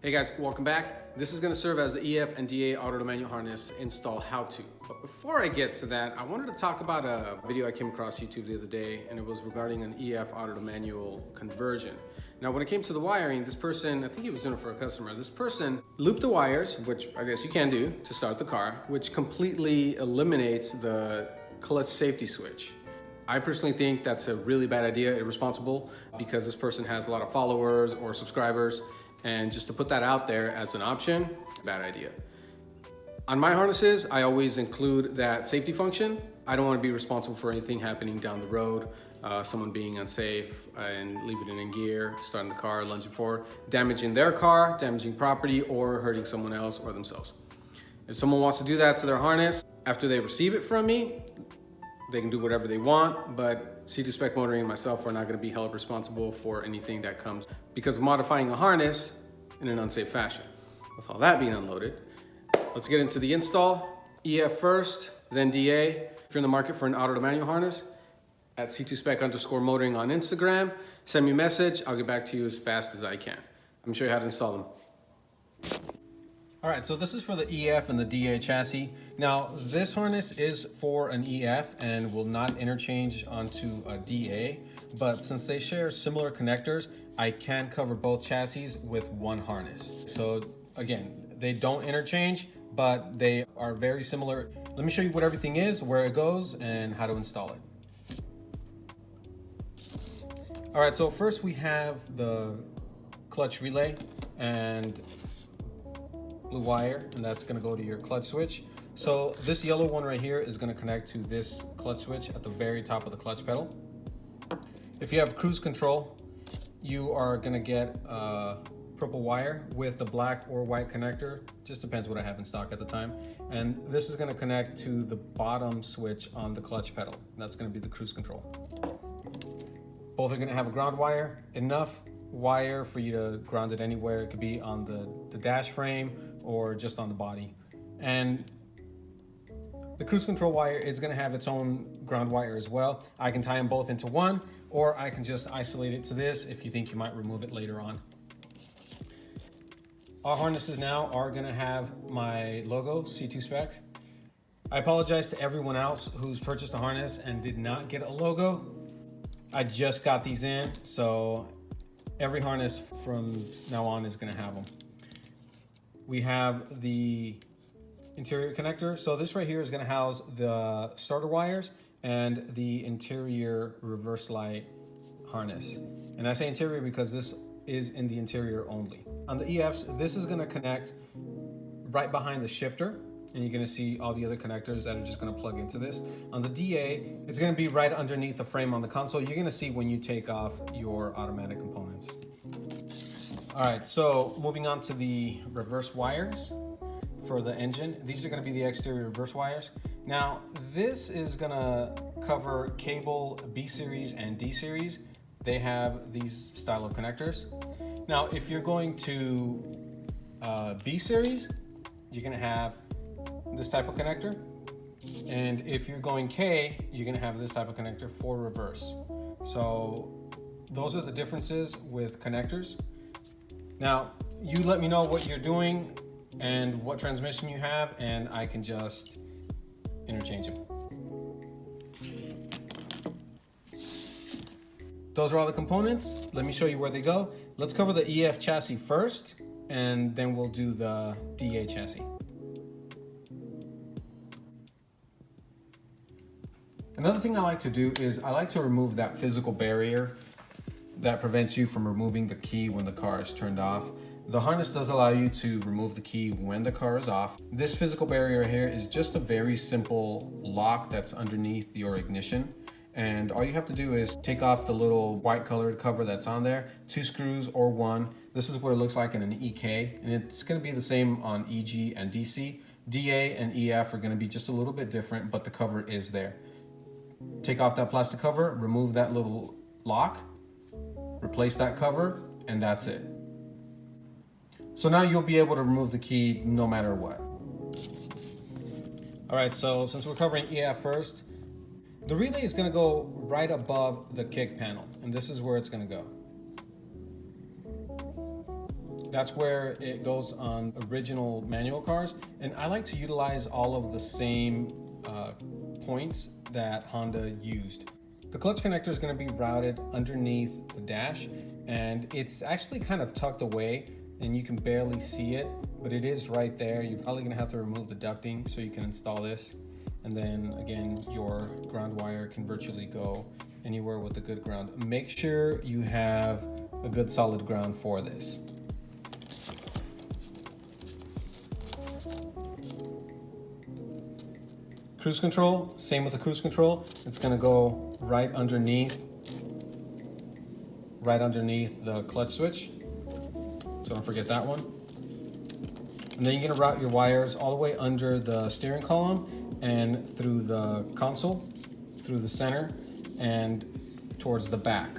Hey guys, welcome back. This is going to serve as the EF and DA auto manual harness install how-to. But before I get to that, I wanted to talk about a video I came across YouTube the other day, and it was regarding an EF auto manual conversion. Now, when it came to the wiring, this person, I think he was doing it for a customer, this person looped the wires, which I guess you can do to start the car, which completely eliminates the clutch safety switch. I personally think that's a really bad idea, irresponsible, because this person has a lot of followers or subscribers. And just to put that out there as an option, bad idea. On my harnesses, I always include that safety function. I don't want to be responsible for anything happening down the road, someone being unsafe and leaving it in gear, starting the car, lunging forward, damaging their car, damaging property, or hurting someone else or themselves. If someone wants to do that to their harness after they receive it from me, they can do whatever they want, but C2Spec Motoring and myself are not going to be held responsible for anything that comes because of modifying a harness in an unsafe fashion. With all that being unloaded, let's get into the install. EF first, then DA. If you're in the market for an auto to manual harness, at C2Spec_motoring on Instagram, send me a message. I'll get back to you as fast as I can. I'm gonna show you how to install them. All right, so this is for the EF and the DA chassis. Now, this harness is for an EF and will not interchange onto a DA, but since they share similar connectors, I can cover both chassis with one harness. So again, they don't interchange, but they are very similar. Let me show you what everything is, where it goes, and how to install it. All right, so first we have the clutch relay and blue wire, and that's going to go to your clutch switch. So this yellow one right here is going to connect to this clutch switch at the very top of the clutch pedal. If you have cruise control, you are going to get a purple wire with a black or white connector, just depends what I have in stock at the time, and this is going to connect to the bottom switch on the clutch pedal. That's going to be the cruise control. Both are going to have a ground wire, enough wire for you to ground it anywhere. It could be on the dash frame or just on the body. And the cruise control wire is going to have its own ground wire as well. I can tie them both into one, or I can just isolate it to this if you think you might remove it later on. Our harnesses now are going to have my logo, C2Spec. I apologize to everyone else who's purchased a harness and did not get a logo. I just got these in, so every harness from now on is going to have them. We have the interior connector. So this right here is going to house the starter wires and the interior reverse light harness. And I say interior because this is in the interior only. On the EFs, this is going to connect right behind the shifter, and you're going to see all the other connectors that are just going to plug into this. On the DA, it's going to be right underneath the frame on the console. You're going to see when you take off your automatic components. All right, so moving on to the reverse wires for the engine. These are going to be the exterior reverse wires. Now, this is going to cover cable B series and D series. They have these style of connectors. Now, if you're going to B series, you're going to have this type of connector. And if you're going K, you're going to have this type of connector for reverse. So those are the differences with connectors. Now, you let me know what you're doing and what transmission you have, and I can just interchange them. Those are all the components. Let me show you where they go. Let's cover the EF chassis first, and then we'll do the DA chassis. Another thing I like to do is I like to remove that physical barrier that prevents you from removing the key when the car is turned off. The harness does allow you to remove the key when the car is off. This physical barrier here is just a very simple lock that's underneath your ignition. And all you have to do is take off the little white colored cover that's on there, 2 screws or 1. This is what it looks like in an EK, and it's gonna be the same on EG and DC. DA and EF are gonna be just a little bit different, but the cover is there. Take off that plastic cover, remove that little lock, replace that cover, and that's it. So now you'll be able to remove the key no matter what. All right, so since we're covering EF first, the relay is gonna go right above the kick panel, and this is where it's gonna go. That's where it goes on original manual cars. And I like to utilize all of the same points that Honda used. The clutch connector is going to be routed underneath the dash, and it's actually kind of tucked away and you can barely see it, but it is right there. You're probably going to have to remove the ducting so you can install this. And then again, your ground wire can virtually go anywhere with a good ground. Make sure you have a good solid ground for this. Cruise control, same with the cruise control. It's gonna go right underneath the clutch switch. So don't forget that one. And then you're gonna route your wires all the way under the steering column and through the console, through the center, and towards the back.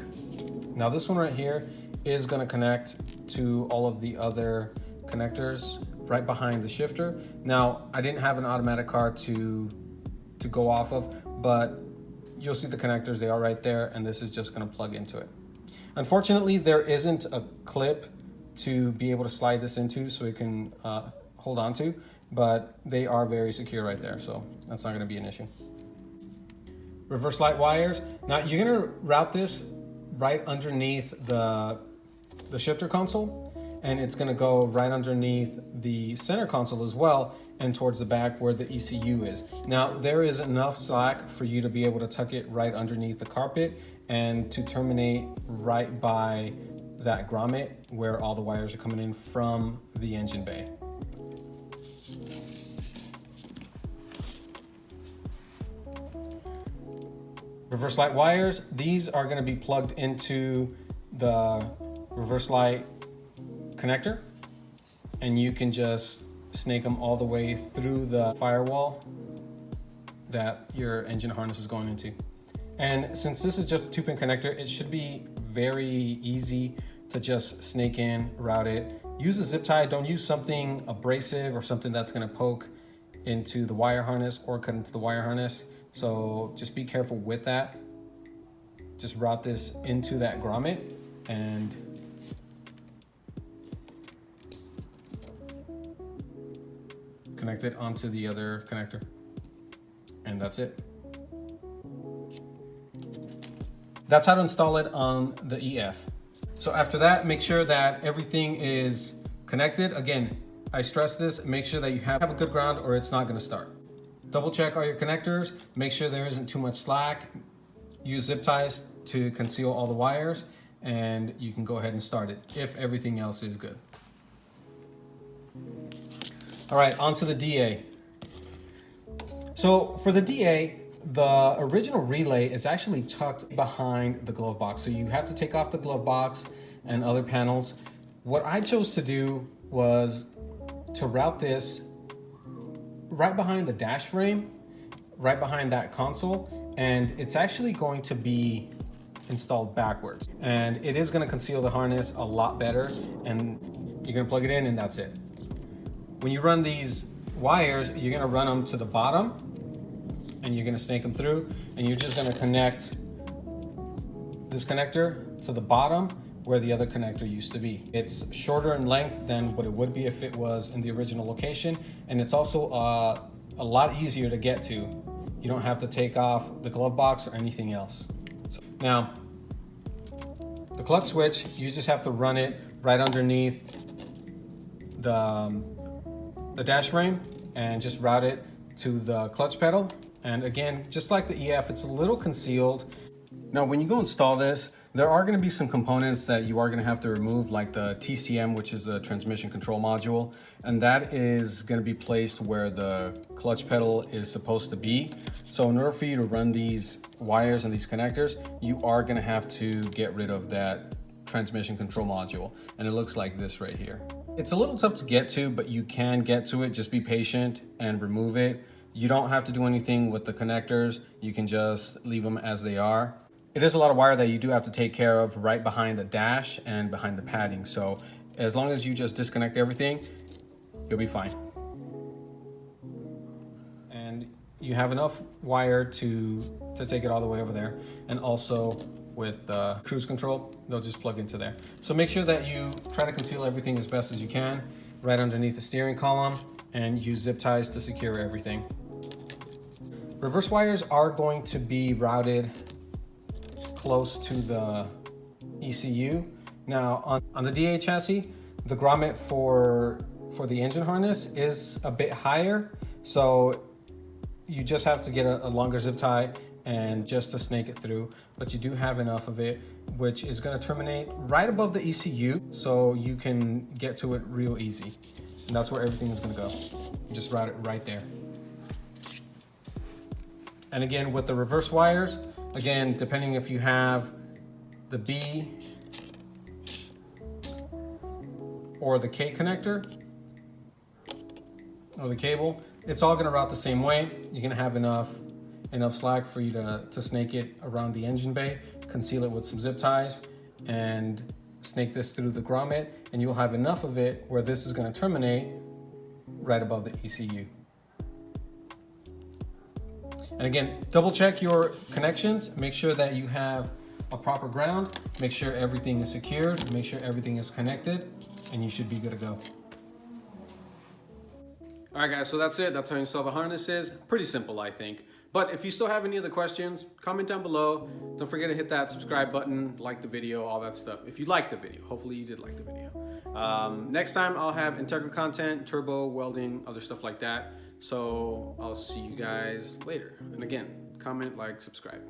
Now this one right here is gonna connect to all of the other connectors right behind the shifter. Now, I didn't have an automatic car to go off of, but you'll see the connectors, they are right there, and this is just gonna plug into it. Unfortunately, there isn't a clip to be able to slide this into so you can hold on to, but they are very secure right there, so that's not gonna be an issue. Reverse light wires. Now you're gonna route this right underneath the shifter console, and it's gonna go right underneath the center console as well and towards the back where the ECU is. Now there is enough slack for you to be able to tuck it right underneath the carpet and to terminate right by that grommet where all the wires are coming in from the engine bay. Reverse light wires, these are gonna be plugged into the reverse light connector, and you can just snake them all the way through the firewall that your engine harness is going into. And since this is just a 2-pin connector, it should be very easy to just snake in, route it. Use a zip tie, don't use something abrasive or something that's gonna poke into the wire harness or cut into the wire harness. So just be careful with that. Just route this into that grommet and connect it onto the other connector. And that's it. That's how to install it on the EF. So after that, make sure that everything is connected. Again, I stress this, make sure that you have a good ground or it's not gonna start. Double check all your connectors, make sure there isn't too much slack. Use zip ties to conceal all the wires, and you can go ahead and start it if everything else is good. All right, on to the DA. So for the DA, the original relay is actually tucked behind the glove box. So you have to take off the glove box and other panels. What I chose to do was to route this right behind the dash frame, right behind that console, and it's actually going to be installed backwards. And it is gonna conceal the harness a lot better, and you're gonna plug it in and that's it. When you run these wires, you're gonna run them to the bottom and you're gonna snake them through, and you're just gonna connect this connector to the bottom where the other connector used to be. It's shorter in length than what it would be if it was in the original location, and it's also a lot easier to get to. You don't have to take off the glove box or anything else. Now, the clutch switch, you just have to run it right underneath the dash frame and just route it to the clutch pedal. And again, just like the EF, it's a little concealed. Now, when you go install this, there are going to be some components that you are going to have to remove, like the TCM, which is the transmission control module, and that is going to be placed where the clutch pedal is supposed to be. So in order for you to run these wires and these connectors, you are going to have to get rid of that transmission control module, and it looks like this right here. It's a little tough to get to, but you can get to it. Just be patient and remove it. You don't have to do anything with the connectors. You can just leave them as they are. It is a lot of wire that you do have to take care of right behind the dash and behind the padding. So as long as you just disconnect everything, you'll be fine. And you have enough wire to take it all the way over there. And also with cruise control, they'll just plug into there. So make sure that you try to conceal everything as best as you can right underneath the steering column, and use zip ties to secure everything. Reverse wires are going to be routed close to the ECU. Now on the DA chassis, the grommet for the engine harness is a bit higher, so you just have to get a longer zip tie and just to snake it through, but you do have enough of it, which is going to terminate right above the ECU, so you can get to it real easy. And that's where everything is going to go. Just route it right there. And again, with the reverse wires, again, depending if you have the B or the K connector or the cable, it's all going to route the same way. You're going to have enough slack for you to snake it around the engine bay, conceal it with some zip ties, and snake this through the grommet, and you'll have enough of it where this is going to terminate right above the ECU. And again, double check your connections. Make sure that you have a proper ground. Make sure everything is secured. Make sure everything is connected, and you should be good to go. All right, guys, so that's it. That's how you install the harnesses. Pretty simple, I think. But if you still have any other questions, comment down below. Don't forget to hit that subscribe button, like the video, all that stuff. If you liked the video, hopefully you did like the video. Next time I'll have Integra content, turbo, welding, other stuff like that. So I'll see you guys later. And again, comment, like, subscribe.